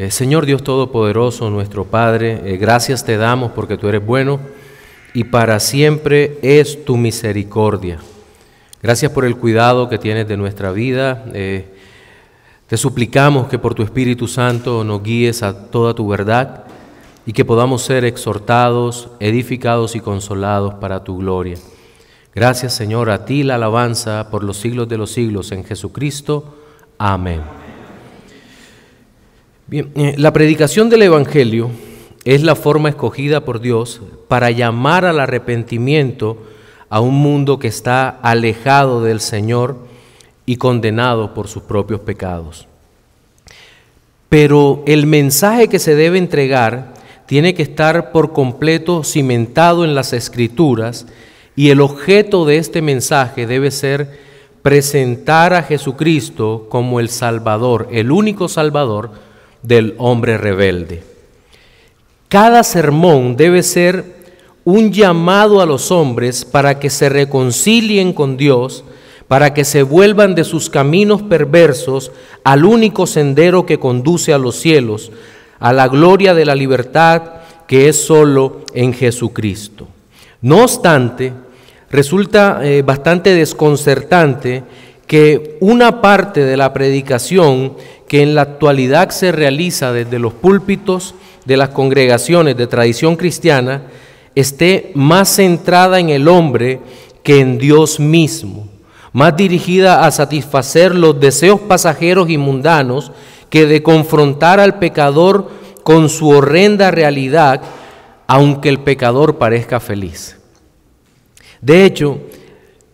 Señor Dios Todopoderoso, nuestro Padre, gracias te damos porque tú eres bueno y para siempre es tu misericordia. Gracias por el cuidado que tienes de nuestra vida. Te suplicamos que por tu Espíritu Santo nos guíes a toda tu verdad y que podamos ser exhortados, edificados y consolados para tu gloria. Gracias, Señor, a ti la alabanza por los siglos de los siglos en Jesucristo. Amén. Bien, la predicación del Evangelio es la forma escogida por Dios para llamar al arrepentimiento a un mundo que está alejado del Señor y condenado por sus propios pecados. Pero el mensaje que se debe entregar tiene que estar por completo cimentado en las Escrituras y el objeto de este mensaje debe ser presentar a Jesucristo como el Salvador, el único Salvador del hombre rebelde. Cada sermón debe ser un llamado a los hombres para que se reconcilien con Dios, para que se vuelvan de sus caminos perversos al único sendero que conduce a los cielos, a la gloria de la libertad que es solo en Jesucristo. No obstante, resulta bastante desconcertante que una parte de la predicación que en la actualidad se realiza desde los púlpitos de las congregaciones de tradición cristiana esté más centrada en el hombre que en Dios mismo, más dirigida a satisfacer los deseos pasajeros y mundanos que de confrontar al pecador con su horrenda realidad, aunque el pecador parezca feliz. De hecho,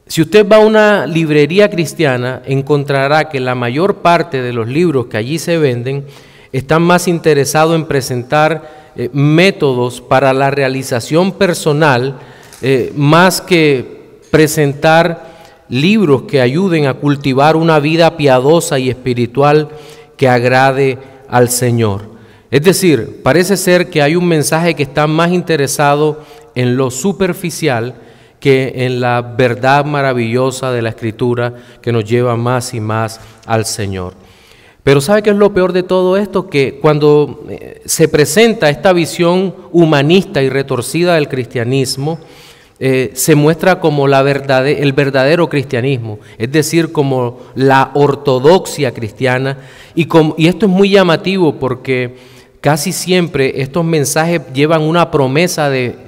si usted va a una librería cristiana, encontrará que la mayor parte de los libros que allí se venden están más interesados en presentar métodos para la realización personal, más que presentar libros que ayuden a cultivar una vida piadosa y espiritual que agrade al Señor. Es decir, parece ser que hay un mensaje que está más interesado en lo superficial que en la verdad maravillosa de la Escritura que nos lleva más y más al Señor. Pero ¿sabe qué es lo peor de todo esto? Que cuando se presenta esta visión humanista y retorcida del cristianismo, se muestra como el verdadero cristianismo, es decir, como la ortodoxia cristiana, y esto es muy llamativo porque casi siempre estos mensajes llevan una promesa de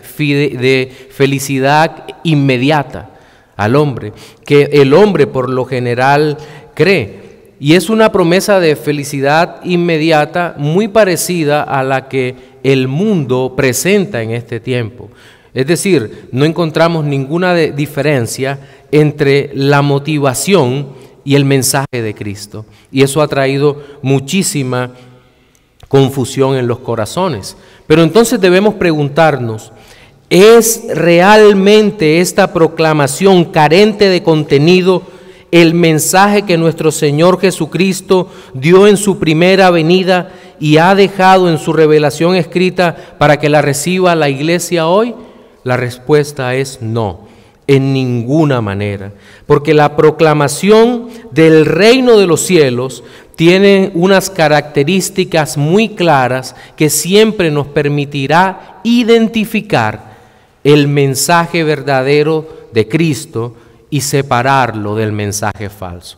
felicidad inmediata al hombre, que el hombre por lo general cree. Y es una promesa de felicidad inmediata muy parecida a la que el mundo presenta en este tiempo. Es decir, no encontramos ninguna diferencia entre la motivación y el mensaje de Cristo. Y eso ha traído muchísima confusión en los corazones. Pero entonces debemos preguntarnos, ¿es realmente esta proclamación carente de contenido el mensaje que nuestro Señor Jesucristo dio en su primera venida y ha dejado en su revelación escrita para que la reciba la iglesia hoy? La respuesta es no, en ninguna manera, porque la proclamación del reino de los cielos tiene unas características muy claras que siempre nos permitirá identificar el mensaje verdadero de Cristo y separarlo del mensaje falso.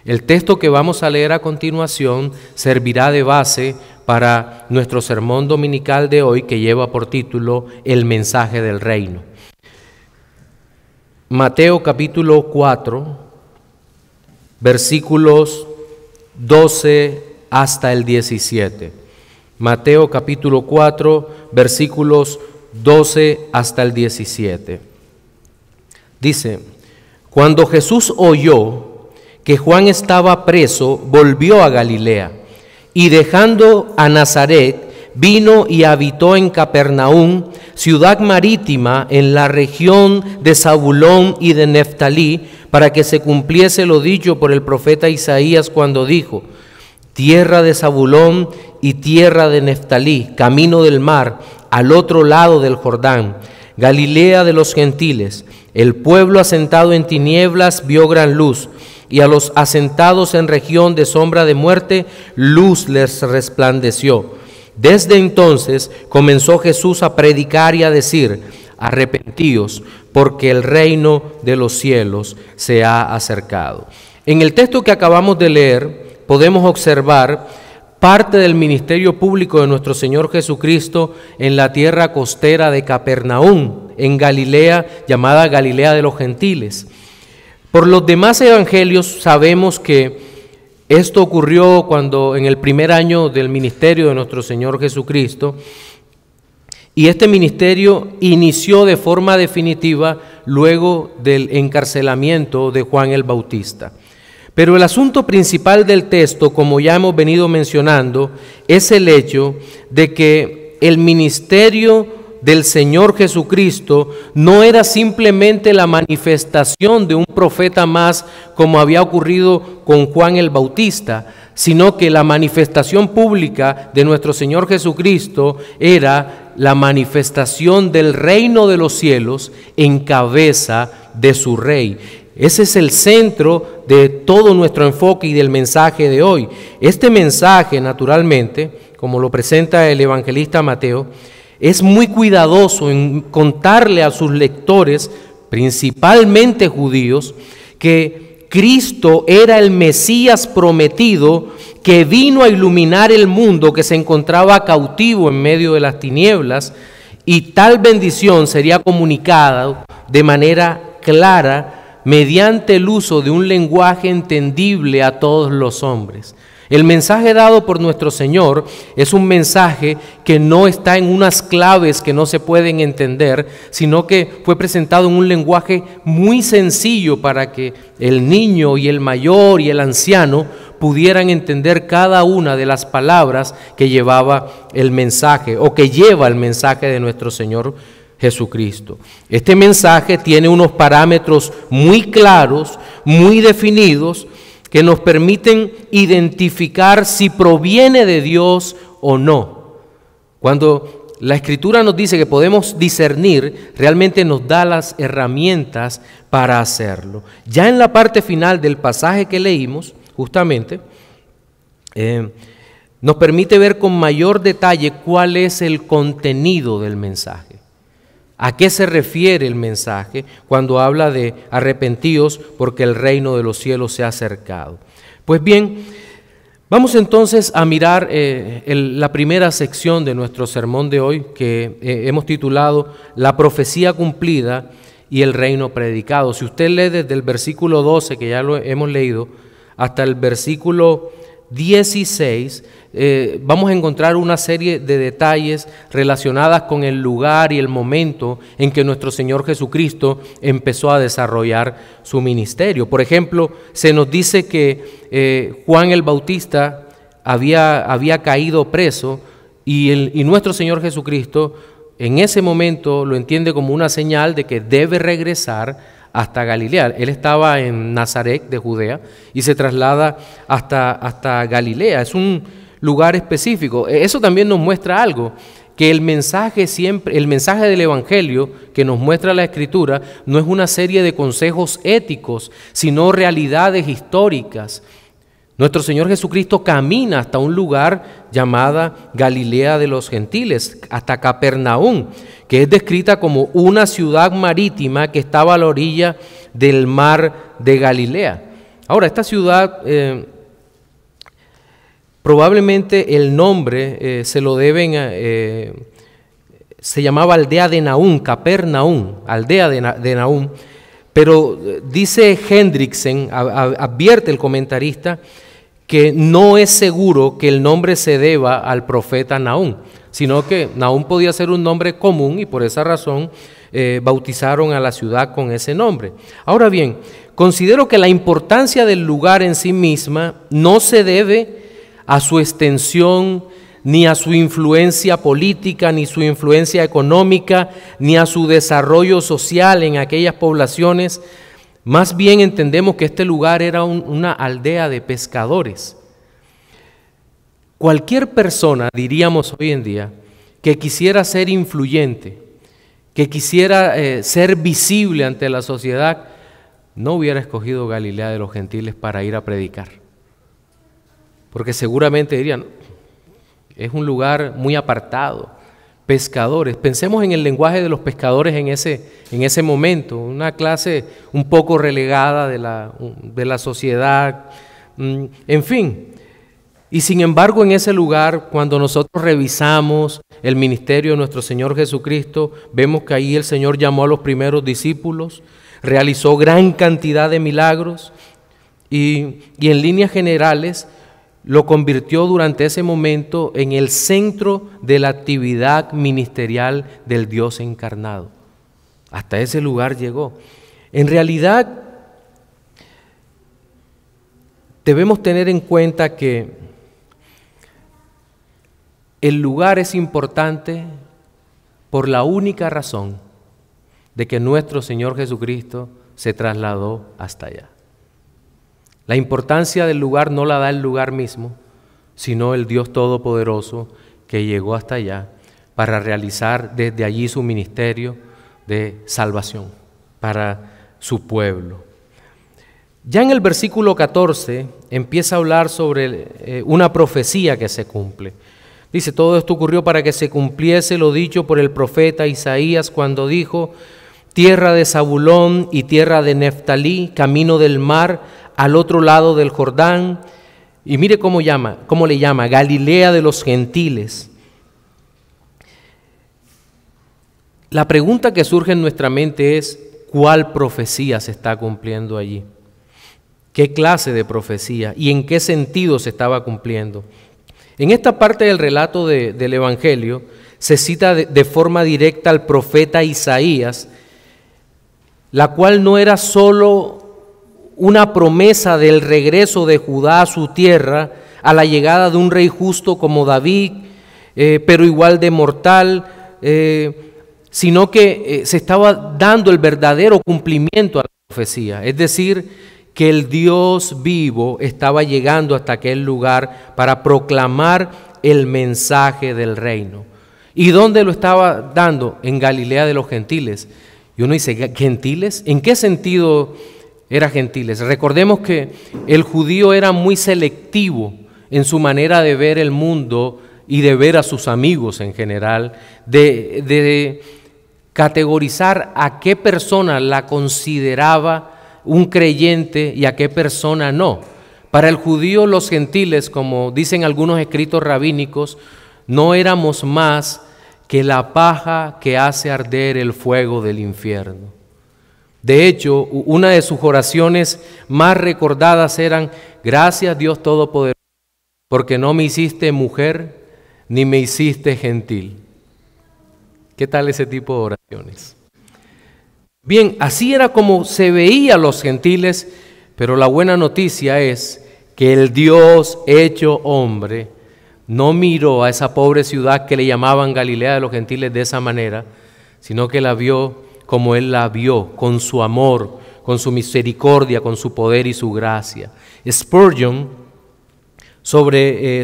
El texto que vamos a leer a continuación servirá de base para nuestro sermón dominical de hoy, que lleva por título El mensaje del reino. Mateo capítulo 4, versículos 12 hasta el 17. Mateo capítulo 4, versículos 12 hasta el 17. Dice: cuando Jesús oyó que Juan estaba preso, volvió a Galilea, y dejando a Nazaret, vino y habitó en Capernaum, ciudad marítima en la región de Zabulón y de Neftalí, para que se cumpliese lo dicho por el profeta Isaías cuando dijo: tierra de Zabulón y tierra de Neftalí, camino del mar, al otro lado del Jordán, Galilea de los gentiles. El pueblo asentado en tinieblas vio gran luz, y a los asentados en región de sombra de muerte, luz les resplandeció. Desde entonces comenzó Jesús a predicar y a decir: arrepentíos, porque el reino de los cielos se ha acercado. En el texto que acabamos de leer podemos observar parte del ministerio público de nuestro Señor Jesucristo en la tierra costera de Capernaum, en Galilea, llamada Galilea de los Gentiles. Por los demás evangelios sabemos que esto ocurrió cuando en el primer año del ministerio de nuestro Señor Jesucristo, y este ministerio inició de forma definitiva luego del encarcelamiento de Juan el Bautista. Pero el asunto principal del texto, como ya hemos venido mencionando, es el hecho de que el ministerio del Señor Jesucristo no era simplemente la manifestación de un profeta más, como había ocurrido con Juan el Bautista, sino que la manifestación pública de nuestro Señor Jesucristo era la manifestación del reino de los cielos en cabeza de su Rey. Ese es el centro de todo nuestro enfoque y del mensaje de hoy. Este mensaje, naturalmente, como lo presenta el evangelista Mateo, es muy cuidadoso en contarle a sus lectores, principalmente judíos, que Cristo era el Mesías prometido que vino a iluminar el mundo que se encontraba cautivo en medio de las tinieblas, y tal bendición sería comunicada de manera clara mediante el uso de un lenguaje entendible a todos los hombres. El mensaje dado por nuestro Señor es un mensaje que no está en unas claves que no se pueden entender, sino que fue presentado en un lenguaje muy sencillo para que el niño y el mayor y el anciano pudieran entender cada una de las palabras que llevaba el mensaje o que lleva el mensaje de nuestro Señor Jesucristo. Este mensaje tiene unos parámetros muy claros, muy definidos, que nos permiten identificar si proviene de Dios o no. Cuando la Escritura nos dice que podemos discernir, realmente nos da las herramientas para hacerlo. Ya en la parte final del pasaje que leímos, justamente, nos permite ver con mayor detalle cuál es el contenido del mensaje. ¿A qué se refiere el mensaje cuando habla de arrepentíos porque el reino de los cielos se ha acercado? Pues bien, vamos entonces a mirar la primera sección de nuestro sermón de hoy, que hemos titulado La profecía cumplida y el reino predicado. Si usted lee desde el versículo 12, que ya lo hemos leído, hasta el versículo 16, vamos a encontrar una serie de detalles relacionadas con el lugar y el momento en que nuestro Señor Jesucristo empezó a desarrollar su ministerio. Por ejemplo, se nos dice que Juan el Bautista había caído preso y nuestro Señor Jesucristo en ese momento lo entiende como una señal de que debe regresar hasta Galilea. Él estaba en Nazaret de Judea y se traslada hasta Galilea. Es un lugar específico. Eso también nos muestra algo, que el mensaje del Evangelio que nos muestra la Escritura no es una serie de consejos éticos, sino realidades históricas. Nuestro Señor Jesucristo camina hasta un lugar llamada Galilea de los Gentiles, hasta Capernaum, que es descrita como una ciudad marítima que estaba a la orilla del mar de Galilea. Ahora, esta ciudad, probablemente el nombre se lo deben, se llamaba aldea de Nahum, Capernaum, aldea de Nahum, pero dice Hendrickson, advierte el comentarista, que no es seguro que el nombre se deba al profeta Nahum, sino que Nahum podía ser un nombre común y por esa razón bautizaron a la ciudad con ese nombre. Ahora bien, considero que la importancia del lugar en sí misma no se debe a su extensión, ni a su influencia política, ni su influencia económica, ni a su desarrollo social en aquellas poblaciones. Más bien entendemos que este lugar era una aldea de pescadores. Cualquier persona, diríamos hoy en día, que quisiera ser influyente, que quisiera ser visible ante la sociedad, no hubiera escogido Galilea de los Gentiles para ir a predicar. Porque seguramente dirían, es un lugar muy apartado, pescadores. Pensemos en el lenguaje de los pescadores en ese momento, una clase un poco relegada de la sociedad, en fin. Y sin embargo, en ese lugar, cuando nosotros revisamos el ministerio de nuestro Señor Jesucristo, vemos que ahí el Señor llamó a los primeros discípulos, realizó gran cantidad de milagros y en líneas generales lo convirtió durante ese momento en el centro de la actividad ministerial del Dios encarnado. Hasta ese lugar llegó. En realidad, debemos tener en cuenta que el lugar es importante por la única razón de que nuestro Señor Jesucristo se trasladó hasta allá. La importancia del lugar no la da el lugar mismo, sino el Dios Todopoderoso que llegó hasta allá para realizar desde allí su ministerio de salvación para su pueblo. Ya en el versículo 14 empieza a hablar sobre una profecía que se cumple. Dice, todo esto ocurrió para que se cumpliese lo dicho por el profeta Isaías cuando dijo, tierra de Zabulón y tierra de Neftalí, camino del mar, al otro lado del Jordán. Y mire cómo le llama, Galilea de los gentiles. La pregunta que surge en nuestra mente es, ¿cuál profecía se está cumpliendo allí? ¿Qué clase de profecía y en qué sentido se estaba cumpliendo? En esta parte del relato del Evangelio se cita de forma directa al profeta Isaías, la cual no era solo una promesa del regreso de Judá a su tierra, a la llegada de un rey justo como David, pero igual de mortal, sino que se estaba dando el verdadero cumplimiento a la profecía, es decir, que el Dios vivo estaba llegando hasta aquel lugar para proclamar el mensaje del reino. ¿Y dónde lo estaba dando? En Galilea de los gentiles. Y uno dice, ¿gentiles? ¿En qué sentido era gentiles? Recordemos que el judío era muy selectivo en su manera de ver el mundo y de ver a sus amigos en general, de categorizar a qué persona la consideraba un creyente y a qué persona no. Para el judío los gentiles, como dicen algunos escritos rabínicos, no éramos más que la paja que hace arder el fuego del infierno. De hecho, una de sus oraciones más recordadas eran, gracias Dios Todopoderoso, porque no me hiciste mujer ni me hiciste gentil. ¿Qué tal ese tipo de oraciones? Bien, así era como se veía a los gentiles, pero la buena noticia es que el Dios hecho hombre no miró a esa pobre ciudad que le llamaban Galilea de los gentiles de esa manera, sino que la vio como Él la vio, con su amor, con su misericordia, con su poder y su gracia. Spurgeon, sobre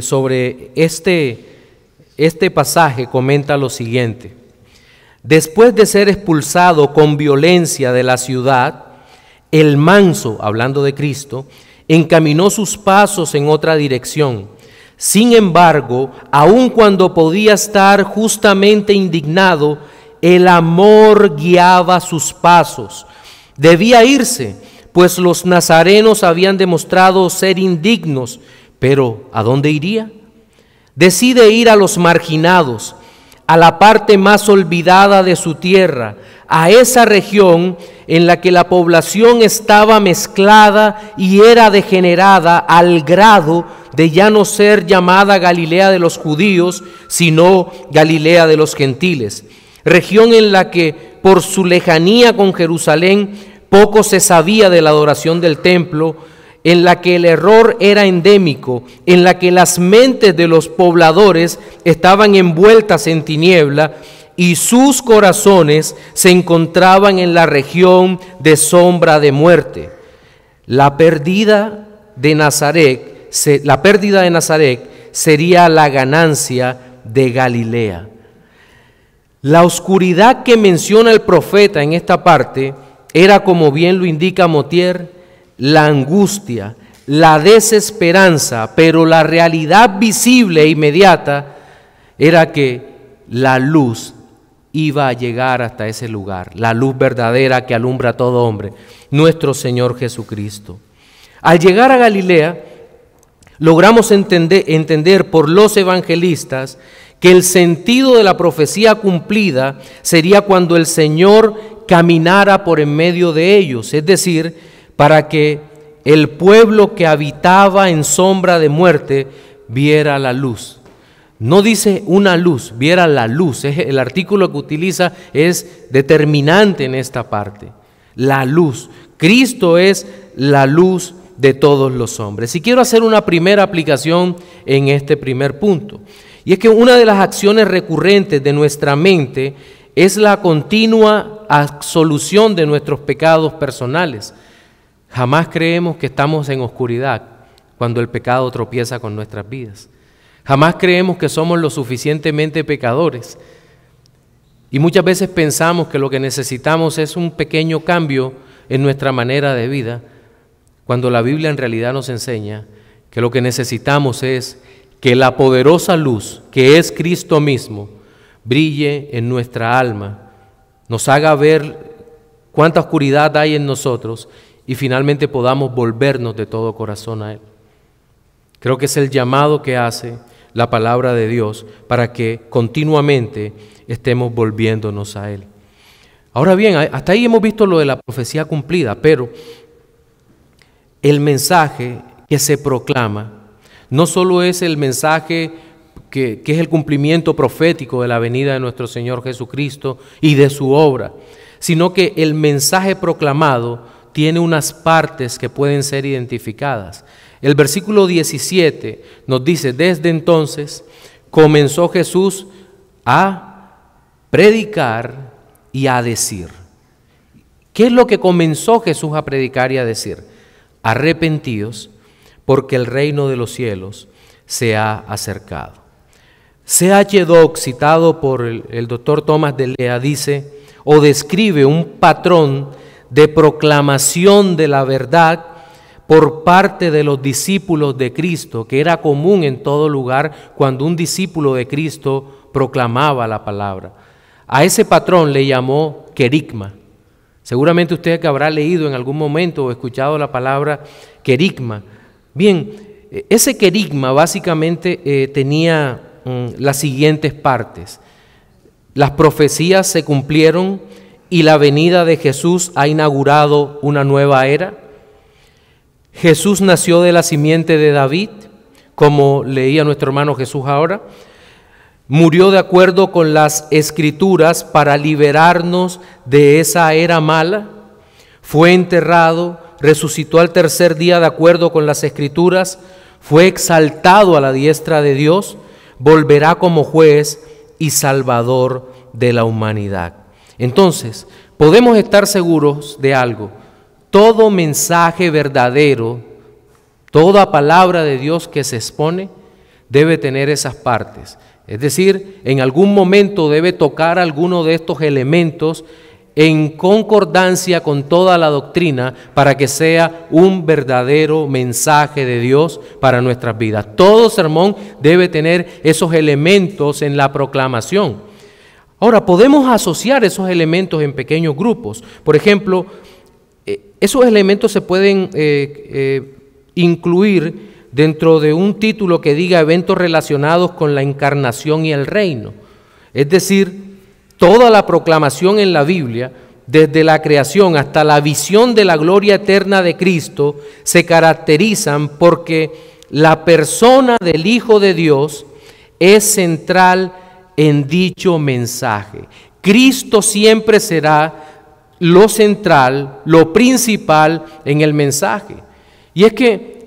este pasaje, comenta lo siguiente. Después de ser expulsado con violencia de la ciudad, el manso, hablando de Cristo, encaminó sus pasos en otra dirección. Sin embargo, aun cuando podía estar justamente indignado, el amor guiaba sus pasos. Debía irse, pues los nazarenos habían demostrado ser indignos, pero ¿a dónde iría? Decide ir a los marginados, a la parte más olvidada de su tierra, a esa región en la que la población estaba mezclada y era degenerada al grado de ya no ser llamada Galilea de los judíos, sino Galilea de los gentiles. Región en la que por su lejanía con Jerusalén poco se sabía de la adoración del templo, en la que el error era endémico, en la que las mentes de los pobladores estaban envueltas en tiniebla y sus corazones se encontraban en la región de sombra de muerte. La pérdida de Nazaret sería la ganancia de Galilea. La oscuridad que menciona el profeta en esta parte era, como bien lo indica Motier, la angustia, la desesperanza, pero la realidad visible e inmediata era que la luz iba a llegar hasta ese lugar, la luz verdadera que alumbra a todo hombre, nuestro Señor Jesucristo. Al llegar a Galilea, logramos entender por los evangelistas que el sentido de la profecía cumplida sería cuando el Señor caminara por en medio de ellos, es decir, para que el pueblo que habitaba en sombra de muerte viera la luz. No dice una luz, viera la luz. El artículo que utiliza es determinante en esta parte. La luz. Cristo es la luz de todos los hombres. Y quiero hacer una primera aplicación en este primer punto. Y es que una de las acciones recurrentes de nuestra mente es la continua absolución de nuestros pecados personales. Jamás creemos que estamos en oscuridad cuando el pecado tropieza con nuestras vidas. Jamás creemos que somos lo suficientemente pecadores. Y muchas veces pensamos que lo que necesitamos es un pequeño cambio en nuestra manera de vida, cuando la Biblia en realidad nos enseña que lo que necesitamos es que la poderosa luz, que es Cristo mismo, brille en nuestra alma, nos haga ver cuánta oscuridad hay en nosotros y finalmente podamos volvernos de todo corazón a Él. Creo que es el llamado que hace la palabra de Dios para que continuamente estemos volviéndonos a Él. Ahora bien, hasta ahí hemos visto lo de la profecía cumplida, pero el mensaje que se proclama no solo es el mensaje que es el cumplimiento profético de la venida de nuestro Señor Jesucristo y de su obra, sino que el mensaje proclamado tiene unas partes que pueden ser identificadas. El versículo 17 nos dice: desde entonces comenzó Jesús a predicar y a decir. ¿Qué es lo que comenzó Jesús a predicar y a decir? Arrepentíos, porque el reino de los cielos se ha acercado. C.H. Dock, citado por el doctor Thomas de Lea, dice o describe un patrón de proclamación de la verdad por parte de los discípulos de Cristo, que era común en todo lugar cuando un discípulo de Cristo proclamaba la palabra. A ese patrón le llamó querigma. Seguramente usted que habrá leído en algún momento o escuchado la palabra querigma. Bien, ese querigma básicamente tenía las siguientes partes. Las profecías se cumplieron y la venida de Jesús ha inaugurado una nueva era. Jesús nació de la simiente de David, como leía nuestro hermano Jesús ahora. Murió de acuerdo con las Escrituras para liberarnos de esa era mala. Fue enterrado, resucitó al tercer día de acuerdo con las Escrituras. Fue exaltado a la diestra de Dios. Volverá como juez y salvador de la humanidad. Entonces, podemos estar seguros de algo. Todo mensaje verdadero, toda palabra de Dios que se expone, debe tener esas partes. Es decir, en algún momento debe tocar alguno de estos elementos en concordancia con toda la doctrina para que sea un verdadero mensaje de Dios para nuestras vidas. Todo sermón debe tener esos elementos en la proclamación. Ahora, podemos asociar esos elementos en pequeños grupos. Por ejemplo, esos elementos se pueden incluir dentro de un título que diga eventos relacionados con la encarnación y el reino. Es decir, toda la proclamación en la Biblia, desde la creación hasta la visión de la gloria eterna de Cristo, se caracterizan porque la persona del Hijo de Dios es central en dicho mensaje. Cristo siempre será lo central, lo principal en el mensaje. Y es que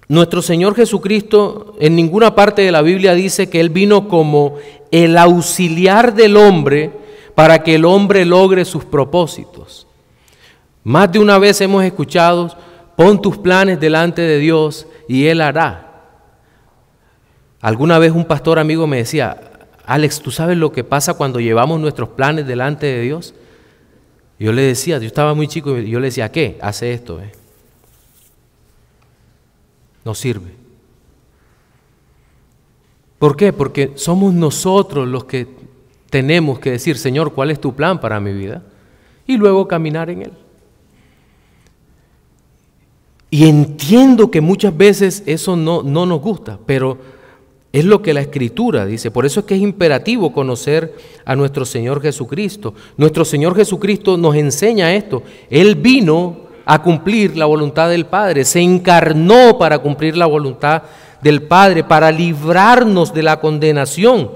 nuestro Señor Jesucristo en ninguna parte de la Biblia dice que Él vino como el auxiliar del hombre para que el hombre logre sus propósitos. Más de una vez hemos escuchado: pon tus planes delante de Dios y Él hará. Alguna vez un pastor amigo me decía: Alex, ¿tú sabes lo que pasa cuando llevamos nuestros planes delante de Dios? Yo le decía, yo estaba muy chico y yo le decía, ¿qué? Hace esto, no sirve. ¿Por qué? Porque somos nosotros los que tenemos que decir, Señor, ¿cuál es tu plan para mi vida? Y luego caminar en él. Y entiendo que muchas veces eso no nos gusta, pero es lo que la Escritura dice. Por eso es que es imperativo conocer a nuestro Señor Jesucristo. Nuestro Señor Jesucristo nos enseña esto. Él vino a cumplir la voluntad del Padre, se encarnó para cumplir la voluntad del Padre, para librarnos de la condenación.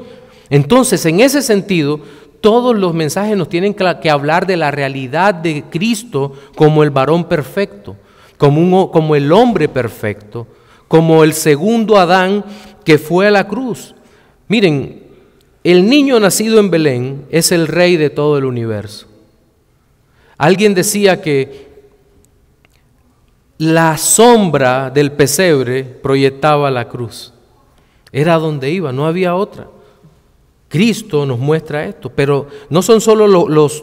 Entonces, en ese sentido, todos los mensajes nos tienen que hablar de la realidad de Cristo como el varón perfecto, como el hombre perfecto, como el segundo Adán que fue a la cruz. Miren, el niño nacido en Belén es el rey de todo el universo. Alguien decía que la sombra del pesebre proyectaba la cruz. Era donde iba, no había otra. Cristo nos muestra esto, pero no son solo los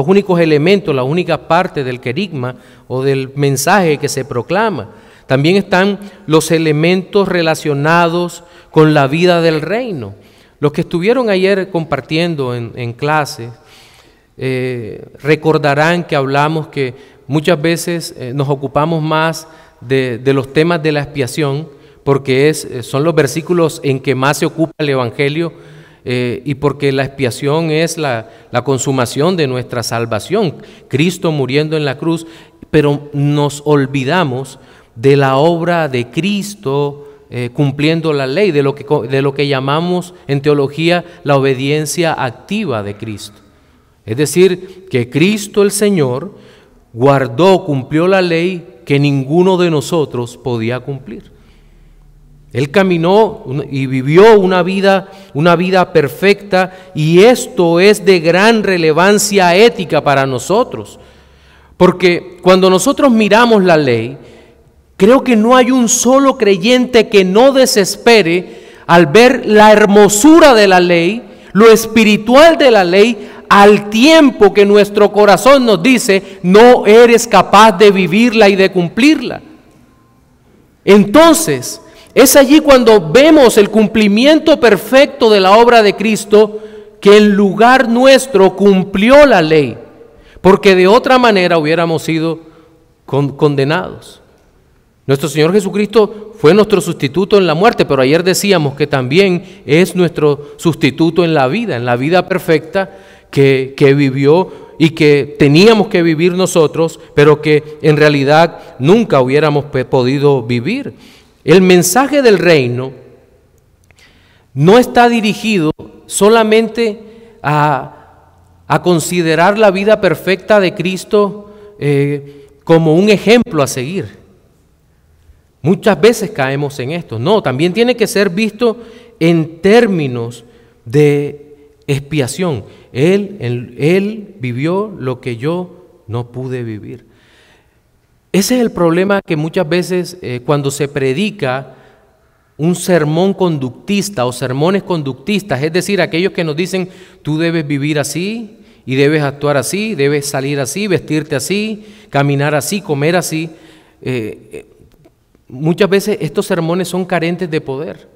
únicos elementos, la única parte del querigma o del mensaje que se proclama. También están los elementos relacionados con la vida del reino. Los que estuvieron ayer compartiendo en clase recordarán que hablamos que muchas veces nos ocupamos más de los temas de la expiación, porque son los versículos en que más se ocupa el Evangelio, y porque la expiación es la consumación de nuestra salvación, Cristo muriendo en la cruz, pero nos olvidamos de la obra de Cristo cumpliendo la ley, de lo que llamamos en teología la obediencia activa de Cristo. Es decir, que Cristo el Señor cumplió la ley que ninguno de nosotros podía cumplir. Él caminó y vivió una vida perfecta, y esto es de gran relevancia ética para nosotros. Porque cuando nosotros miramos la ley, creo que no hay un solo creyente que no desespere al ver la hermosura de la ley, lo espiritual de la ley, al tiempo que nuestro corazón nos dice, no eres capaz de vivirla y de cumplirla. Entonces, es allí cuando vemos el cumplimiento perfecto de la obra de Cristo, que en lugar nuestro cumplió la ley, porque de otra manera hubiéramos sido condenados. Nuestro Señor Jesucristo fue nuestro sustituto en la muerte, pero ayer decíamos que también es nuestro sustituto en la vida perfecta que vivió y que teníamos que vivir nosotros, pero que en realidad nunca hubiéramos podido vivir. El mensaje del reino no está dirigido solamente a considerar la vida perfecta de Cristo como un ejemplo a seguir. Muchas veces caemos en esto. No, también tiene que ser visto en términos de expiación. Él vivió lo que yo no pude vivir. Ese es el problema, que muchas veces cuando se predica un sermón conductista o sermones conductistas, es decir, aquellos que nos dicen, tú debes vivir así y debes actuar así, debes salir así, vestirte así, caminar así, comer así. Muchas veces estos sermones son carentes de poder.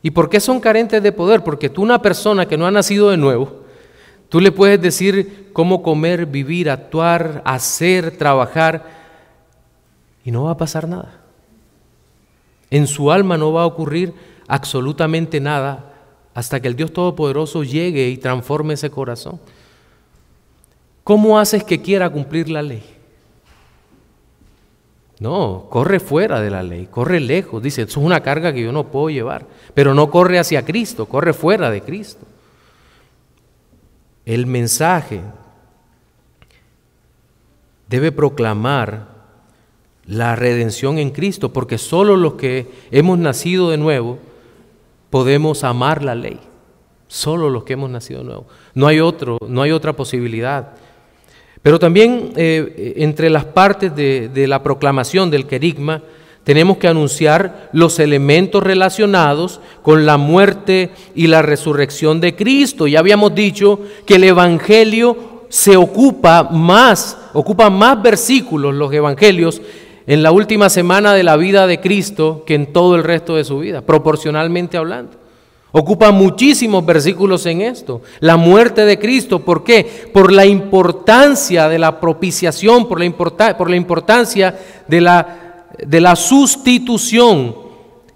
¿Y por qué son carentes de poder? Porque tú, una persona que no ha nacido de nuevo, tú le puedes decir cómo comer, vivir, actuar, hacer, trabajar, y no va a pasar nada. En su alma no va a ocurrir absolutamente nada hasta que el Dios Todopoderoso llegue y transforme ese corazón. ¿Cómo haces que quiera cumplir la ley? No, corre fuera de la ley, corre lejos. Dice, eso es una carga que yo no puedo llevar. Pero no corre hacia Cristo, corre fuera de Cristo. El mensaje debe proclamar la redención en Cristo, porque solo los que hemos nacido de nuevo podemos amar la ley. Solo los que hemos nacido de nuevo. No hay otra posibilidad. Pero también entre las partes de la proclamación del querigma tenemos que anunciar los elementos relacionados con la muerte y la resurrección de Cristo. Ya habíamos dicho que el Evangelio ocupan más versículos los evangelios en la última semana de la vida de Cristo que en todo el resto de su vida, proporcionalmente hablando. Ocupa muchísimos versículos en esto. La muerte de Cristo, ¿por qué? Por la importancia de la propiciación, por la importancia de la sustitución.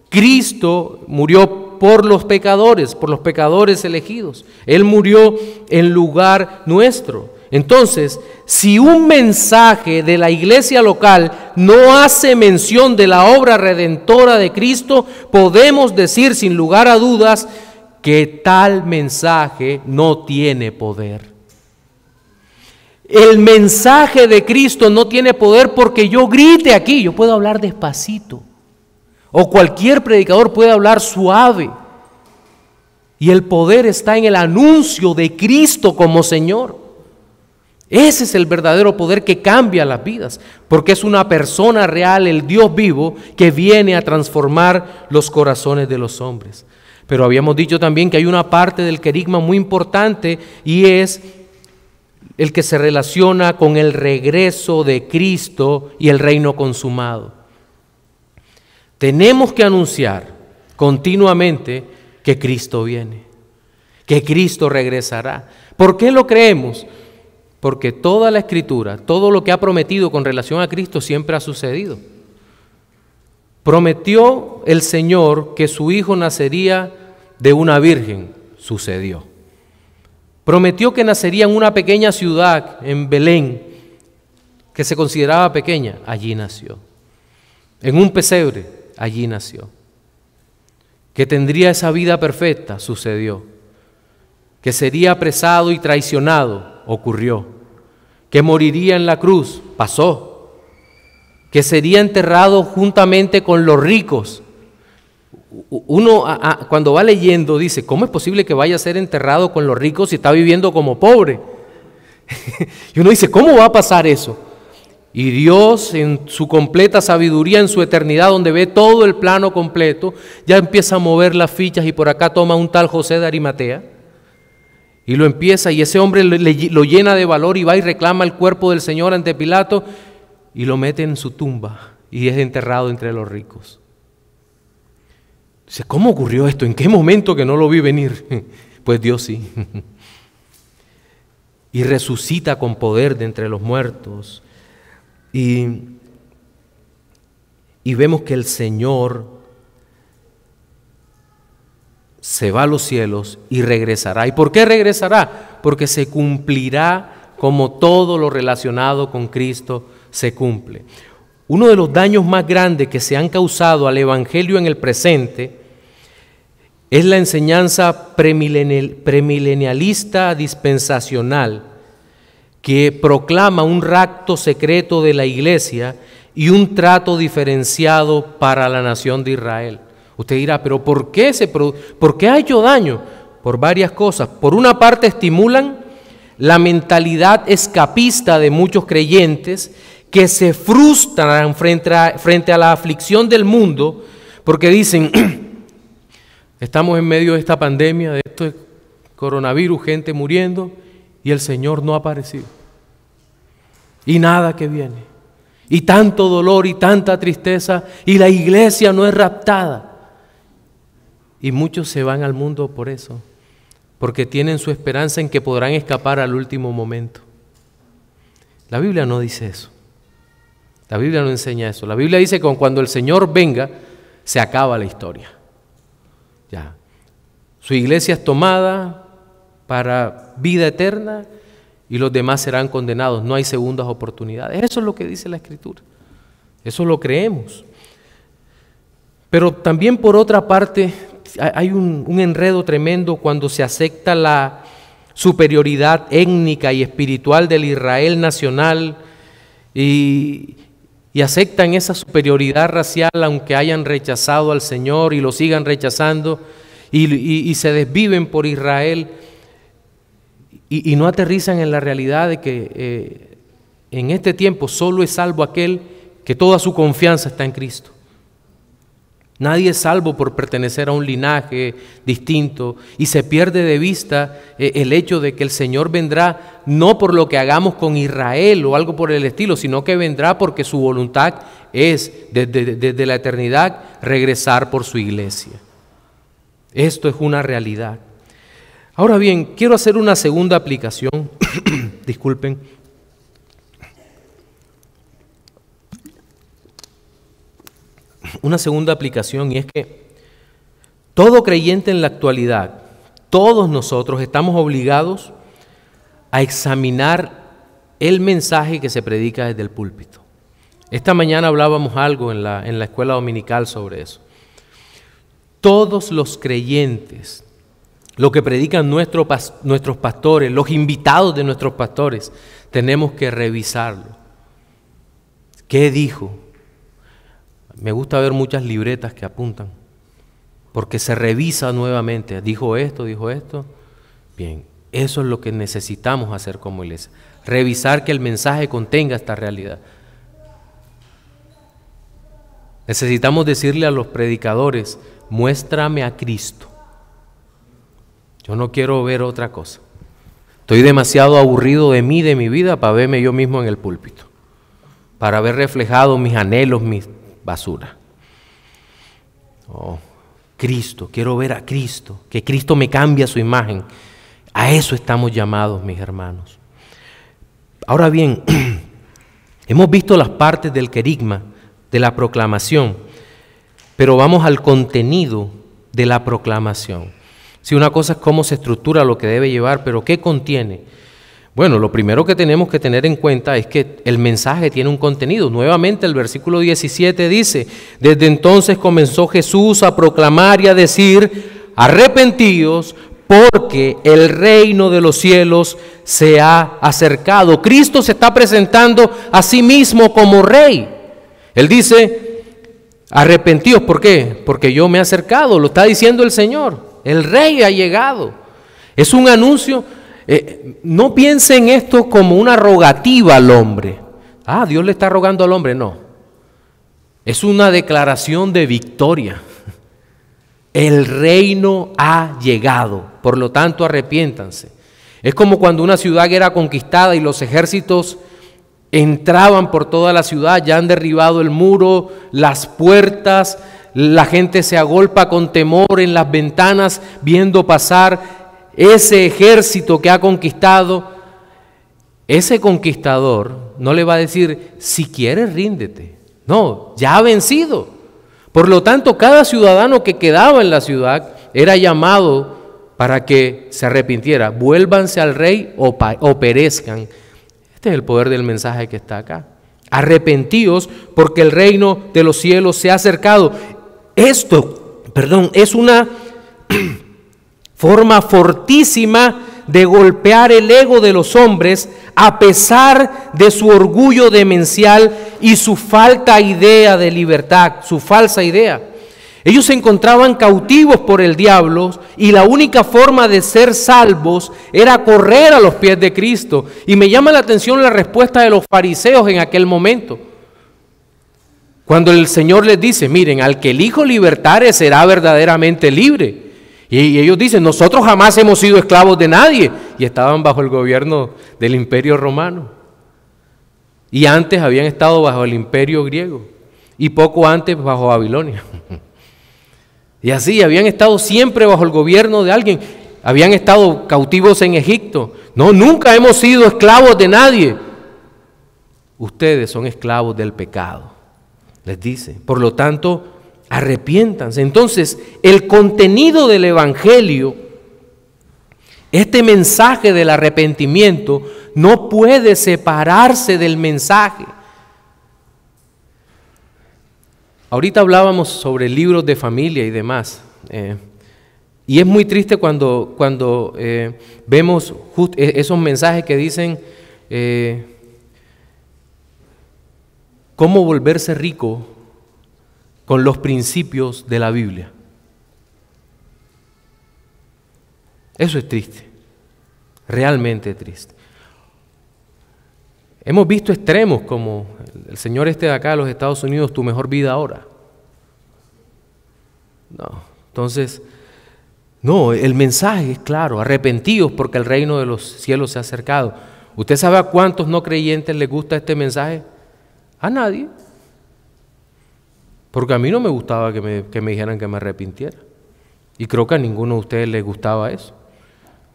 Cristo murió por los pecadores elegidos. Él murió en lugar nuestro. Entonces, si un mensaje de la iglesia local no hace mención de la obra redentora de Cristo, podemos decir sin lugar a dudas que tal mensaje no tiene poder. El mensaje de Cristo no tiene poder porque yo grite aquí. Yo puedo hablar despacito, o cualquier predicador puede hablar suave, y el poder está en el anuncio de Cristo como Señor. Ese es el verdadero poder que cambia las vidas, porque es una persona real, el Dios vivo, que viene a transformar los corazones de los hombres. Pero habíamos dicho también que hay una parte del querigma muy importante, y es el que se relaciona con el regreso de Cristo y el reino consumado. Tenemos que anunciar continuamente que Cristo viene, que Cristo regresará. ¿Por qué lo creemos? Porque toda la Escritura, todo lo que ha prometido con relación a Cristo siempre ha sucedido. Prometió el Señor que su Hijo nacería de una virgen, sucedió. Prometió que nacería en una pequeña ciudad, en Belén, que se consideraba pequeña, allí nació. En un pesebre, allí nació. Que tendría esa vida perfecta, sucedió. Que sería apresado y traicionado, ocurrió. Que moriría en la cruz, pasó. Que sería enterrado juntamente con los ricos. Uno cuando va leyendo dice, ¿cómo es posible que vaya a ser enterrado con los ricos si está viviendo como pobre? Y uno dice, ¿cómo va a pasar eso? Y Dios, en su completa sabiduría, en su eternidad, donde ve todo el plano completo, ya empieza a mover las fichas, y por acá toma un tal José de Arimatea y lo empieza, y ese hombre lo llena de valor y va y reclama el cuerpo del Señor ante Pilato y lo mete en su tumba y es enterrado entre los ricos. Dice, ¿cómo ocurrió esto? ¿En qué momento que no lo vi venir? Pues Dios sí. Y resucita con poder de entre los muertos. Y vemos que el Señor se va a los cielos y regresará. ¿Y por qué regresará? Porque se cumplirá como todo lo relacionado con Cristo se cumple. Uno de los daños más grandes que se han causado al Evangelio en el presente es la enseñanza premilenialista dispensacional, que proclama un rapto secreto de la iglesia y un trato diferenciado para la nación de Israel. Usted dirá, ¿pero por qué ha hecho daño? Por varias cosas. Por una parte, estimulan la mentalidad escapista de muchos creyentes que se frustran frente a la aflicción del mundo, porque dicen, estamos en medio de esta pandemia, de este coronavirus, gente muriendo, y el Señor no ha aparecido. Y nada que viene. Y tanto dolor y tanta tristeza, y la iglesia no es raptada. Y muchos se van al mundo por eso, porque tienen su esperanza en que podrán escapar al último momento. La Biblia no dice eso. La Biblia no enseña eso. La Biblia dice que cuando el Señor venga, se acaba la historia. Ya. Su iglesia es tomada para vida eterna y los demás serán condenados. No hay segundas oportunidades. Eso es lo que dice la Escritura. Eso lo creemos. Pero también, por otra parte, hay un enredo tremendo cuando se acepta la superioridad étnica y espiritual del Israel nacional y aceptan esa superioridad racial, aunque hayan rechazado al Señor y lo sigan rechazando, y se desviven por Israel y no aterrizan en la realidad de que en este tiempo solo es salvo aquel que toda su confianza está en Cristo. Nadie es salvo por pertenecer a un linaje distinto y se pierde de vista el hecho de que el Señor vendrá no por lo que hagamos con Israel o algo por el estilo, sino que vendrá porque su voluntad es desde la eternidad regresar por su iglesia. Esto es una realidad. Ahora bien, quiero hacer una segunda aplicación. Disculpen. Una segunda aplicación, y es que todo creyente en la actualidad, todos nosotros estamos obligados a examinar el mensaje que se predica desde el púlpito. Esta mañana hablábamos algo en la escuela dominical sobre eso. Todos los creyentes, lo que predican nuestros pastores, los invitados de nuestros pastores, tenemos que revisarlo. ¿Qué dijo? Me gusta ver muchas libretas que apuntan, porque se revisa nuevamente. ¿Dijo esto? Bien, eso es lo que necesitamos hacer como iglesia. Revisar que el mensaje contenga esta realidad. Necesitamos decirle a los predicadores, muéstrame a Cristo. Yo no quiero ver otra cosa. Estoy demasiado aburrido de mí, de mi vida, para verme yo mismo en el púlpito, para ver reflejados mis anhelos, mis basuras. Oh, Cristo, quiero ver a Cristo, que Cristo me cambie a su imagen. A eso estamos llamados, mis hermanos. Ahora bien, hemos visto las partes del querigma, de la proclamación, pero vamos al contenido de la proclamación. Si una cosa es cómo se estructura lo que debe llevar, pero ¿qué contiene? Bueno, lo primero que tenemos que tener en cuenta es que el mensaje tiene un contenido. Nuevamente el versículo 17 dice, desde entonces comenzó Jesús a proclamar y a decir, arrepentíos porque el reino de los cielos se ha acercado. Cristo se está presentando a sí mismo como rey. Él dice, arrepentíos, ¿por qué? Porque yo me he acercado, lo está diciendo el Señor. El rey ha llegado. Es un anuncio. No piense en esto como una rogativa al hombre. Dios le está rogando al hombre. No. Es una declaración de victoria. El reino ha llegado. Por lo tanto, arrepiéntanse. Es como cuando una ciudad era conquistada y los ejércitos entraban por toda la ciudad, ya han derribado el muro, las puertas, la gente se agolpa con temor en las ventanas viendo pasar ese ejército que ha conquistado. Ese conquistador no le va a decir, si quieres ríndete. No, ya ha vencido. Por lo tanto, cada ciudadano que quedaba en la ciudad era llamado para que se arrepintiera. Vuélvanse al rey o perezcan. Este es el poder del mensaje que está acá. Arrepentíos porque el reino de los cielos se ha acercado. Esto, es una forma fortísima de golpear el ego de los hombres a pesar de su orgullo demencial y su falta idea de libertad, su falsa idea. Ellos se encontraban cautivos por el diablo y la única forma de ser salvos era correr a los pies de Cristo. Y me llama la atención la respuesta de los fariseos en aquel momento. Cuando el Señor les dice, miren, al que el Hijo libertare será verdaderamente libre. Y ellos dicen, nosotros jamás hemos sido esclavos de nadie. Y estaban bajo el gobierno del Imperio Romano. Y antes habían estado bajo el Imperio Griego. Y poco antes bajo Babilonia. Y así, habían estado siempre bajo el gobierno de alguien. Habían estado cautivos en Egipto. No, nunca hemos sido esclavos de nadie. Ustedes son esclavos del pecado, les dice. Por lo tanto, arrepiéntanse. Entonces, el contenido del Evangelio, este mensaje del arrepentimiento, no puede separarse del mensaje. Ahorita hablábamos sobre libros de familia y demás, y es muy triste cuando vemos esos mensajes que dicen cómo volverse rico con los principios de la Biblia. Eso es triste, realmente triste. Hemos visto extremos como el señor de acá de los Estados Unidos, Tu Mejor Vida Ahora. No. Entonces, no, el mensaje es claro, arrepentidos porque el reino de los cielos se ha acercado. ¿Usted sabe a cuántos no creyentes les gusta este mensaje? A nadie. Porque a mí no me gustaba que me dijeran que me arrepintiera. Y creo que a ninguno de ustedes les gustaba eso.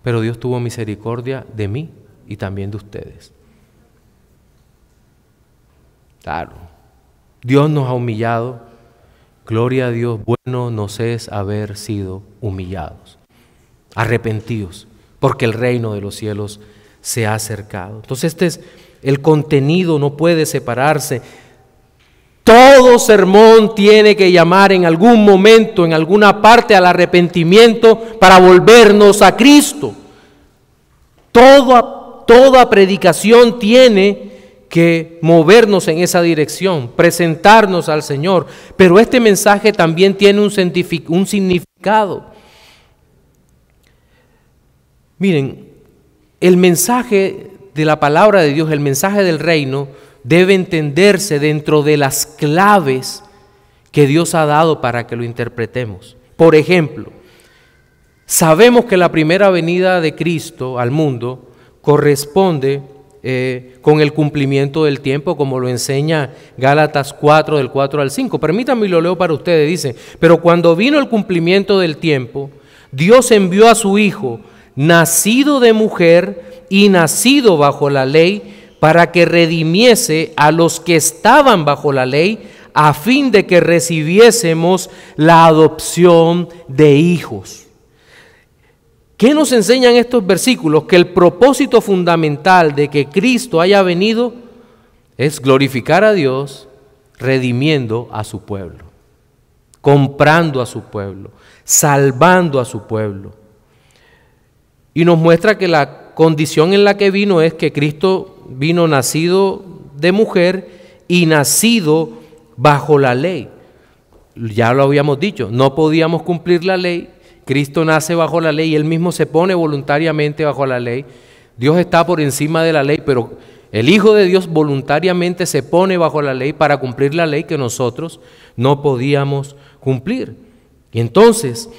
Pero Dios tuvo misericordia de mí y también de ustedes. Claro, Dios nos ha humillado. Gloria a Dios, bueno nos es haber sido humillados, arrepentidos, porque el reino de los cielos se ha acercado. Entonces el contenido no puede separarse. Todo sermón tiene que llamar en algún momento, en alguna parte, al arrepentimiento para volvernos a Cristo. Toda predicación tiene que movernos en esa dirección, presentarnos al Señor. Pero este mensaje también tiene un significado. Miren, el mensaje de la palabra de Dios, el mensaje del reino, debe entenderse dentro de las claves que Dios ha dado para que lo interpretemos. Por ejemplo, sabemos que la primera venida de Cristo al mundo corresponde con el cumplimiento del tiempo, como lo enseña Gálatas 4, del 4 al 5. Permítanme y lo leo para ustedes. Dice: pero cuando vino el cumplimiento del tiempo, Dios envió a su Hijo, nacido de mujer y nacido bajo la ley, para que redimiese a los que estaban bajo la ley, a fin de que recibiésemos la adopción de hijos. ¿Qué nos enseñan estos versículos? Que el propósito fundamental de que Cristo haya venido es glorificar a Dios, redimiendo a su pueblo, comprando a su pueblo, salvando a su pueblo. Y nos muestra que la condición en la que vino es que Cristo vino nacido de mujer y nacido bajo la ley. Ya lo habíamos dicho, no podíamos cumplir la ley. Cristo nace bajo la ley y Él mismo se pone voluntariamente bajo la ley. Dios está por encima de la ley, pero el Hijo de Dios voluntariamente se pone bajo la ley para cumplir la ley que nosotros no podíamos cumplir. Y entonces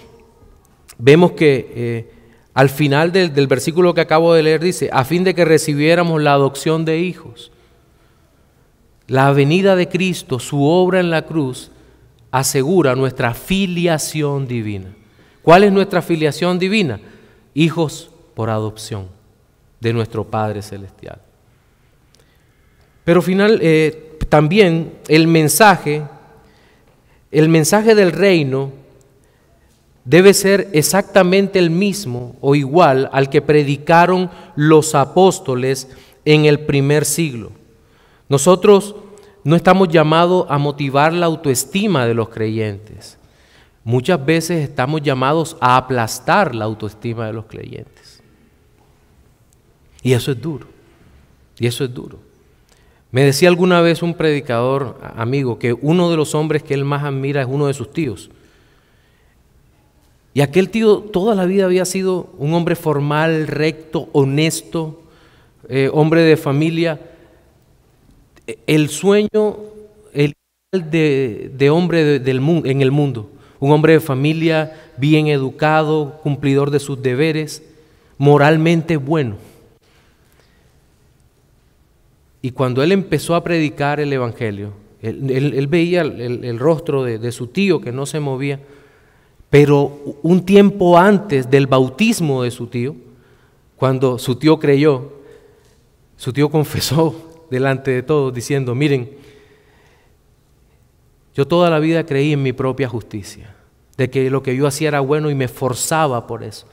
vemos que al final del versículo que acabo de leer dice: a fin de que recibiéramos la adopción de hijos. La venida de Cristo, su obra en la cruz, asegura nuestra filiación divina. ¿Cuál es nuestra filiación divina? Hijos por adopción de nuestro Padre Celestial. Pero también el mensaje del reino debe ser exactamente el mismo o igual al que predicaron los apóstoles en el primer siglo. Nosotros no estamos llamados a motivar la autoestima de los creyentes. Muchas veces estamos llamados a aplastar la autoestima de los creyentes. Y eso es duro. Me decía alguna vez un predicador amigo que uno de los hombres que él más admira es uno de sus tíos. Y aquel tío toda la vida había sido un hombre formal, recto, honesto, hombre de familia. El sueño, el ideal de hombre en el mundo. Un hombre de familia, bien educado, cumplidor de sus deberes, moralmente bueno. Y cuando él empezó a predicar el Evangelio, él veía el rostro de su tío que no se movía, pero un tiempo antes del bautismo de su tío, cuando su tío creyó, su tío confesó delante de todos diciendo: miren, yo toda la vida creí en mi propia justicia, de que lo que yo hacía era bueno y me esforzaba por eso.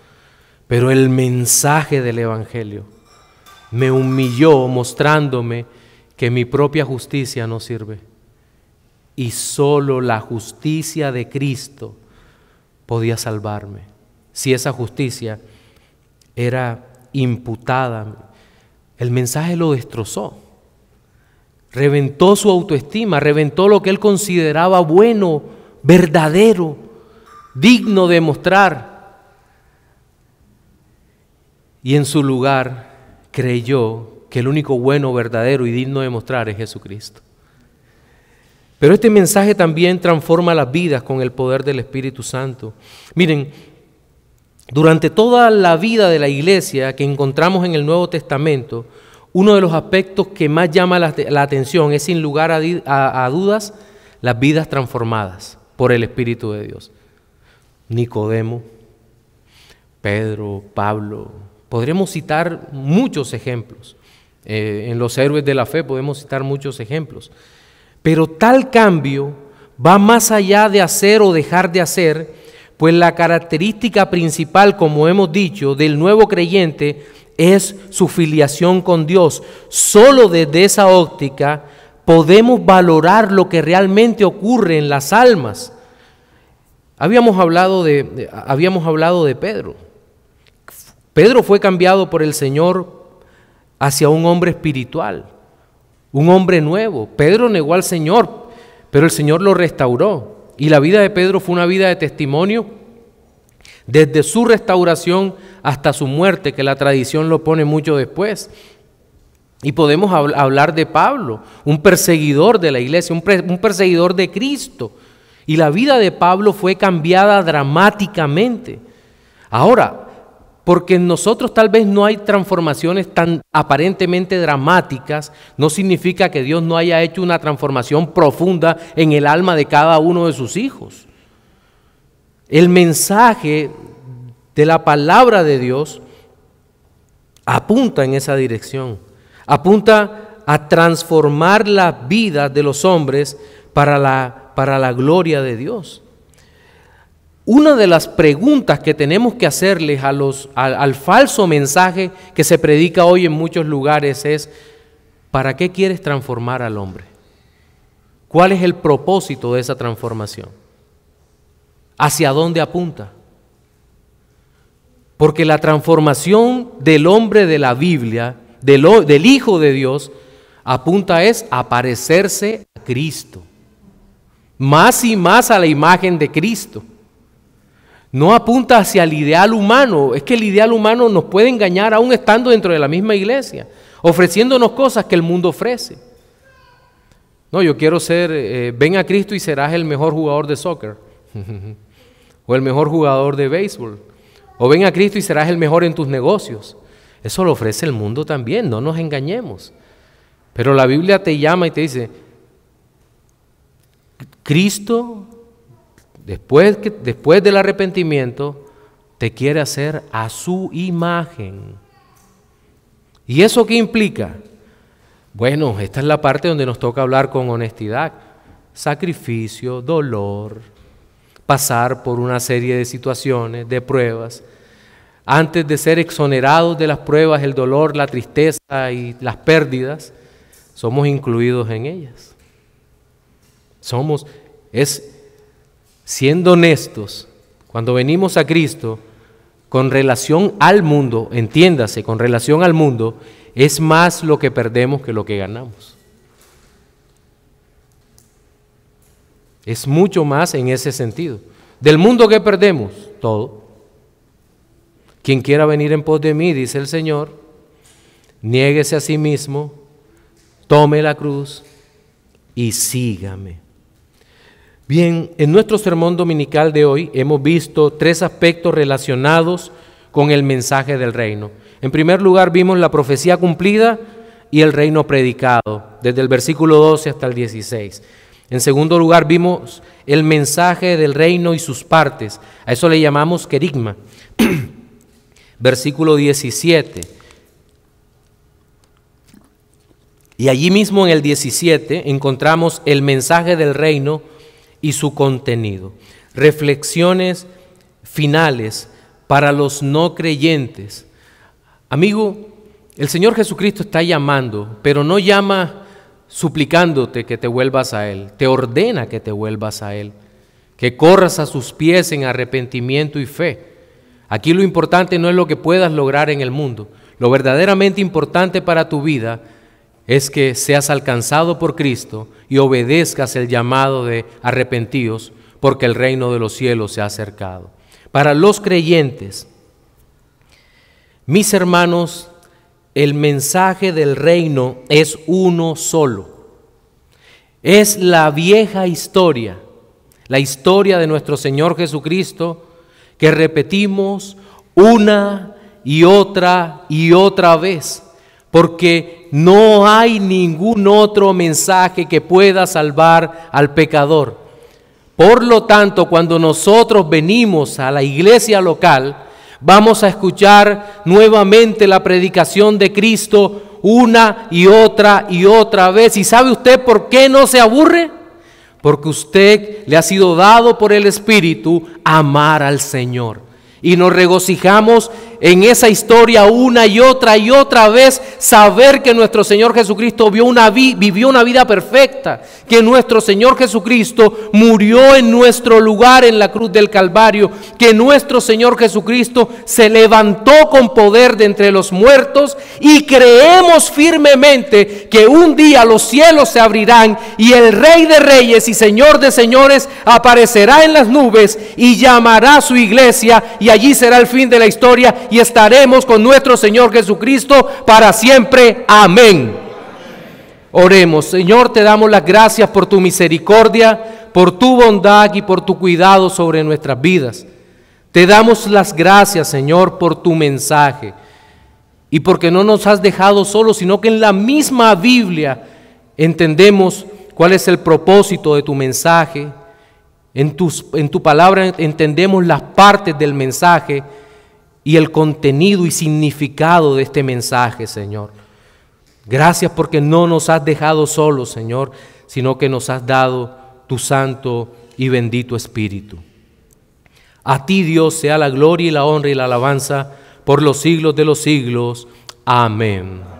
Pero el mensaje del Evangelio me humilló mostrándome que mi propia justicia no sirve. Y solo la justicia de Cristo podía salvarme. Si esa justicia era imputada, el mensaje lo destrozó. Reventó su autoestima, reventó lo que él consideraba bueno, verdadero, digno de mostrar. Y en su lugar creyó que el único bueno, verdadero y digno de mostrar es Jesucristo. Pero este mensaje también transforma las vidas con el poder del Espíritu Santo. Miren, durante toda la vida de la iglesia que encontramos en el Nuevo Testamento, uno de los aspectos que más llama la atención es, sin lugar a dudas, las vidas transformadas por el Espíritu de Dios. Nicodemo, Pedro, Pablo, podríamos citar muchos ejemplos. En los héroes de la fe podemos citar muchos ejemplos. Pero tal cambio va más allá de hacer o dejar de hacer, pues la característica principal, como hemos dicho, del nuevo creyente es su filiación con Dios. Solo desde esa óptica podemos valorar lo que realmente ocurre en las almas. Habíamos hablado de Pedro. Pedro fue cambiado por el Señor hacia un hombre espiritual, un hombre nuevo. Pedro negó al Señor, pero el Señor lo restauró. Y la vida de Pedro fue una vida de testimonio desde su restauración hasta su muerte, que la tradición lo pone mucho después. Y podemos hablar de Pablo, un perseguidor de la iglesia, un perseguidor de Cristo. Y la vida de Pablo fue cambiada dramáticamente. Ahora, porque en nosotros tal vez no hay transformaciones tan aparentemente dramáticas, no significa que Dios no haya hecho una transformación profunda en el alma de cada uno de sus hijos. El mensaje de la palabra de Dios apunta en esa dirección, apunta a transformar las vidas de los hombres para la gloria de Dios. Una de las preguntas que tenemos que hacerles al falso mensaje que se predica hoy en muchos lugares es: ¿para qué quieres transformar al hombre? ¿Cuál es el propósito de esa transformación? ¿Hacia dónde apunta? Porque la transformación del hombre de la Biblia, del Hijo de Dios, apunta a parecerse a Cristo, más y más a la imagen de Cristo. No apunta hacia el ideal humano. Es que el ideal humano nos puede engañar aún estando dentro de la misma iglesia, ofreciéndonos cosas que el mundo ofrece. No, yo quiero ser, ven a Cristo y serás el mejor jugador de soccer, o el mejor jugador de béisbol, o ven a Cristo y serás el mejor en tus negocios. Eso lo ofrece el mundo también, no nos engañemos. Pero la Biblia te llama y te dice: Cristo, después del arrepentimiento, te quiere hacer a su imagen. ¿Y eso qué implica? Bueno, esta es la parte donde nos toca hablar con honestidad. Sacrificio, dolor, pasar por una serie de situaciones, de pruebas. Antes de ser exonerados de las pruebas, el dolor, la tristeza y las pérdidas, somos incluidos en ellas. Siendo honestos, cuando venimos a Cristo, con relación al mundo, entiéndase, con relación al mundo, es más lo que perdemos que lo que ganamos. Es mucho más en ese sentido. Del mundo, ¿qué perdemos? Todo. Quien quiera venir en pos de mí, dice el Señor, niéguese a sí mismo, tome la cruz y sígame. Bien, en nuestro sermón dominical de hoy hemos visto 3 aspectos relacionados con el mensaje del reino. En primer lugar, vimos la profecía cumplida y el reino predicado, desde el versículo 12 hasta el 16. En segundo lugar, vimos el mensaje del reino y sus partes. A eso le llamamos querigma. Versículo 17. Y allí mismo en el 17 encontramos el mensaje del reino y su contenido. Reflexiones finales para los no creyentes. Amigo, el Señor Jesucristo está llamando, pero no llama suplicándote que te vuelvas a Él, te ordena que te vuelvas a Él, que corras a sus pies en arrepentimiento y fe. Aquí lo importante no es lo que puedas lograr en el mundo, lo verdaderamente importante para tu vida es que seas alcanzado por Cristo y obedezcas el llamado de arrepentíos, porque el reino de los cielos se ha acercado. Para los creyentes, mis hermanos, el mensaje del reino es uno solo. Es la vieja historia, la historia de nuestro Señor Jesucristo, que repetimos una y otra vez, porque no hay ningún otro mensaje que pueda salvar al pecador. Por lo tanto, cuando nosotros venimos a la iglesia local, vamos a escuchar nuevamente la predicación de Cristo una y otra vez. ¿Y sabe usted por qué no se aburre? Porque usted le ha sido dado por el Espíritu amar al Señor. Y nos regocijamos en esa historia una y otra vez, saber que nuestro Señor Jesucristo vivió una vida perfecta, que nuestro Señor Jesucristo murió en nuestro lugar en la cruz del Calvario, que nuestro Señor Jesucristo se levantó con poder de entre los muertos, y creemos firmemente que un día los cielos se abrirán y el Rey de Reyes y Señor de Señores aparecerá en las nubes y llamará a su iglesia, y allí será el fin de la historia y estaremos con nuestro Señor Jesucristo para siempre. Amén. Oremos. Señor, te damos las gracias por tu misericordia, por tu bondad y por tu cuidado sobre nuestras vidas. Te damos las gracias, Señor, por tu mensaje y porque no nos has dejado solos, sino que en la misma Biblia entendemos cuál es el propósito de tu mensaje. En tu palabra entendemos las partes del mensaje y el contenido y significado de este mensaje, Señor. Gracias porque no nos has dejado solos, Señor, sino que nos has dado tu santo y bendito Espíritu. A ti, Dios, sea la gloria y la honra y la alabanza por los siglos de los siglos. Amén.